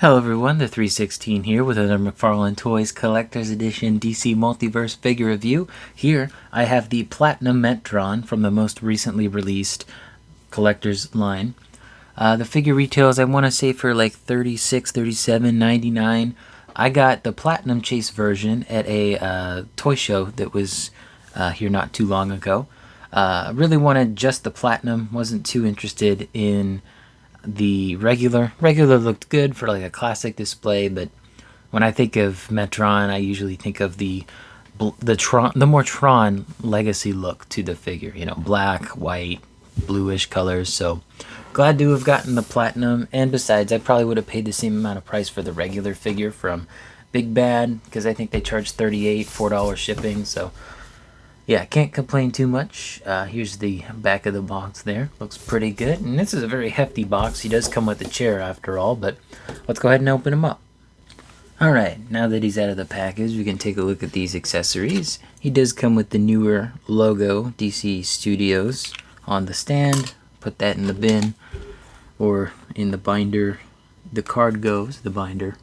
Hello everyone, the 316 here with another Mcfarlane Toys Collector's Edition DC Multiverse figure review. Here I have the Platinum Metron from the most recently released collector's line. The figure retails, I want to say, for like $36, $37, $99. I got the Platinum Chase version at a toy show that was here not too long ago. Really wanted just the Platinum, wasn't too interested in the regular looked good for like a classic display, but when I think of Metron, I usually think of the more Tron legacy look to the figure. You know, black, white, bluish colors. So glad to have gotten the Platinum. And besides, I probably would have paid the same amount of price for the regular figure from Big Bad, because I think they charge $38, $4 shipping. So yeah, can't complain too much. Here's the back of the box there. Looks pretty good. And this is a very hefty box. He does come with a chair after all, but let's go ahead and open him up. Alright, now that he's out of the package, we can take a look at these accessories. He does come with the newer logo, DC Studios, on the stand. Put that in the bin, or in the binder. The card goes, the binder.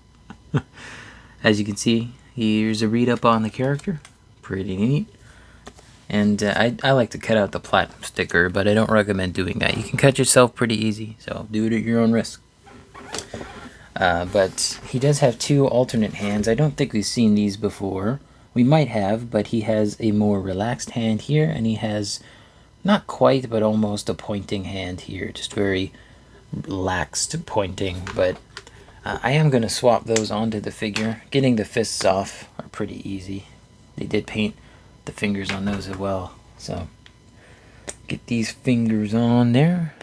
As you can see, here's a read-up on the character. Pretty neat. And I like to cut out the Platinum sticker, but I don't recommend doing that. You can cut yourself pretty easy, so do it at your own risk. But he does have two alternate hands. I don't think we've seen these before. We might have, but he has a more relaxed hand here, and he has not quite, but almost a pointing hand here. Just very relaxed pointing, but I am going to swap those onto the figure. Getting the fists off are pretty easy. They did paint the fingers on those as well, so get these fingers on there.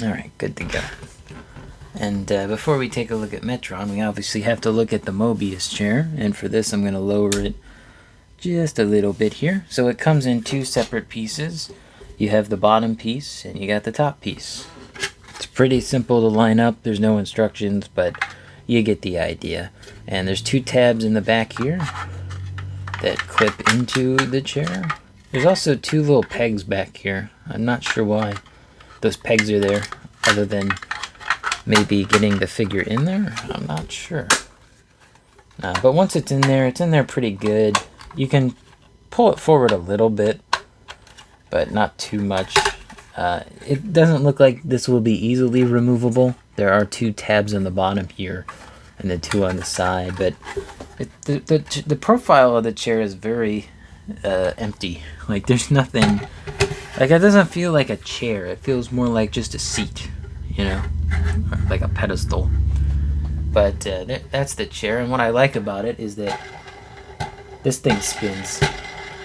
Alright, good to go. And before we take a look at Metron, we obviously have to look at the Mobius chair, and for this I'm going to lower it just a little bit here. So it comes in two separate pieces. You have the bottom piece and you got the top piece. It's pretty simple to line up. There's no instructions, but you get the idea. And there's two tabs in the back here that clip into the chair. There's also two little pegs back here. I'm not sure why those pegs are there, other than maybe getting the figure in there. I'm not sure. But once it's in there pretty good. You can pull it forward a little bit, but not too much. It doesn't look like this will be easily removable. There are two tabs on the bottom here and the two on the side, but the profile of the chair is very empty. Like, there's nothing, like, it doesn't feel like a chair. It feels more like just a seat, you know, like a pedestal. But that's the chair, and what I like about it is that this thing spins.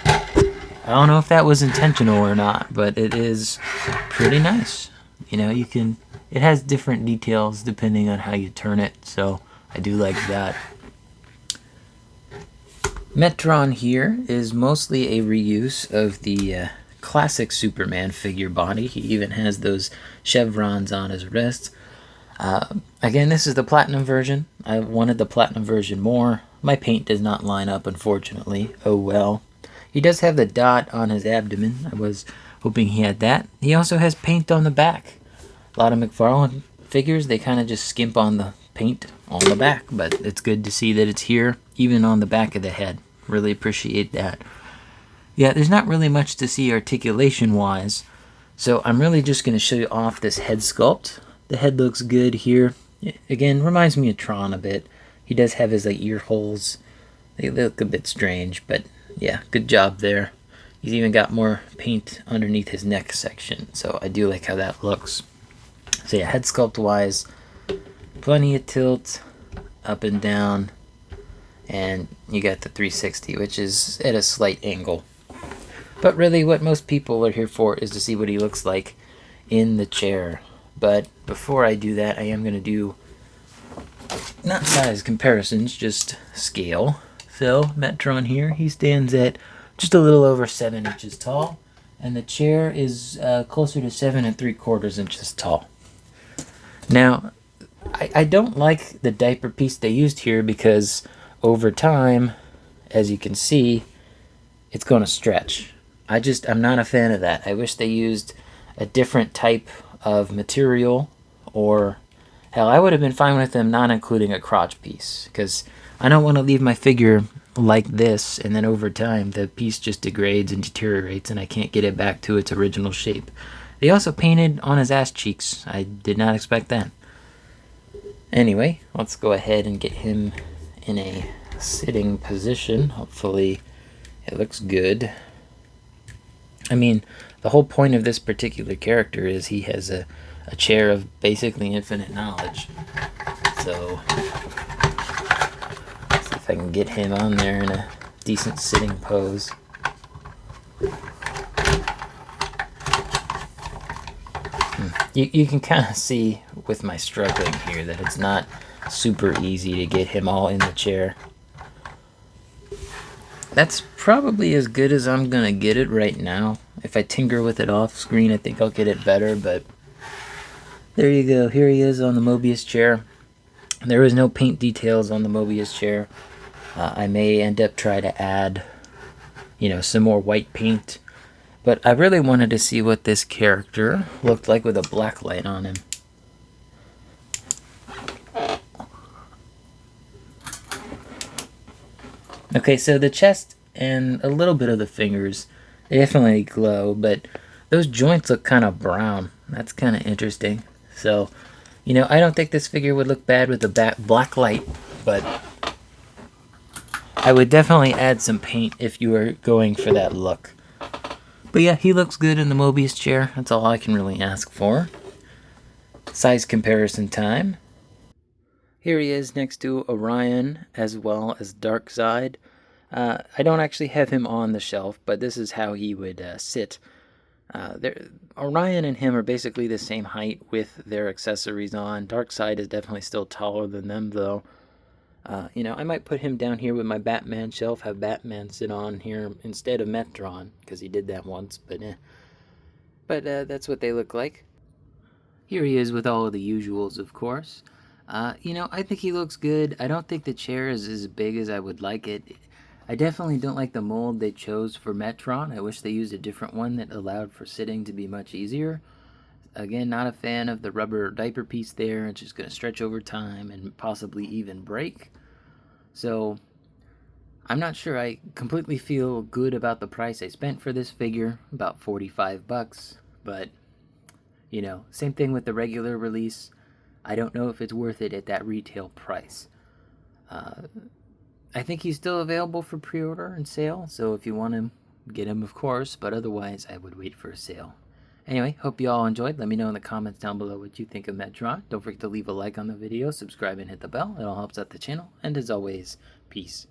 I don't know if that was intentional or not, but it is pretty nice. You know, it has different details depending on how you turn it, so I do like that. Metron here is mostly a reuse of the classic Superman figure body. He even has those chevrons on his wrists. Again, this is the Platinum version. I wanted the Platinum version more. My paint does not line up, unfortunately. Oh well. He does have the dot on his abdomen. I was hoping he had that. He also has paint on the back. A lot of Mcfarlane figures, they kind of just skimp on the paint on the back, but it's good to see that it's here, even on the back of the head. Really appreciate that. Yeah, there's not really much to see articulation-wise, so I'm really just going to show you off this head sculpt. The head looks good here. Again, reminds me of Tron a bit. He does have his ear holes. They look a bit strange, but yeah, good job there. He's even got more paint underneath his neck section, so I do like how that looks. So yeah, head sculpt wise, plenty of tilt up and down, and you got the 360, which is at a slight angle. But really what most people are here for is to see what he looks like in the chair. But before I do that, I am going to do not size comparisons, just scale. So Metron here, he stands at just a little over 7 inches tall, and the chair is closer to 7 3/4 inches tall. Now, I don't like the diaper piece they used here because over time, as you can see, it's going to stretch. I'm not a fan of that. I wish they used a different type of material or hell, I would have been fine with them not including a crotch piece, because I don't want to leave my figure like this and then over time the piece just degrades and deteriorates and I can't get it back to its original shape. They also painted on his ass cheeks. I did not expect that. Anyway, let's go ahead and get him in a sitting position. Hopefully it looks good. I mean, the whole point of this particular character is he has a chair of basically infinite knowledge. So, see if I can get him on there in a decent sitting pose. You can kind of see with my struggling here that it's not super easy to get him all in the chair. That's probably as good as I'm gonna get it right now. If I tinker with it off screen, I think I'll get it better, but there you go. Here he is on the Mobius chair. There is no paint details on the Mobius chair. I may end up try to add, some more white paint. But I really wanted to see what this character looked like with a black light on him. Okay, so the chest and a little bit of the fingers, they definitely glow, but those joints look kind of brown. That's kind of interesting. So, I don't think this figure would look bad with a black light, but I would definitely add some paint if you were going for that look. But yeah, he looks good in the Mobius chair. That's all I can really ask for. Size comparison time. Here he is next to Orion as well as Darkseid. I don't actually have him on the shelf, but this is how he would sit. Orion and him are basically the same height with their accessories on. Darkseid is definitely still taller than them, though. I might put him down here with my Batman shelf, have Batman sit on here instead of Metron, because he did that once, but that's what they look like. Here he is with all of the usuals, of course. I think he looks good. I don't think the chair is as big as I would like it. I definitely don't like the mold they chose for Metron. I wish they used a different one that allowed for sitting to be much easier. Again, not a fan of the rubber diaper piece there. It's just going to stretch over time and possibly even break. So, I'm not sure I completely feel good about the price I spent for this figure, about $45. But, same thing with the regular release. I don't know if it's worth it at that retail price. I think he's still available for pre-order and sale, so if you want him, get him, of course, but otherwise I would wait for a sale. Anyway, hope you all enjoyed. Let me know in the comments down below what you think of Metron. Don't forget to leave a like on the video, subscribe, and hit the bell. It all helps out the channel. And as always, peace.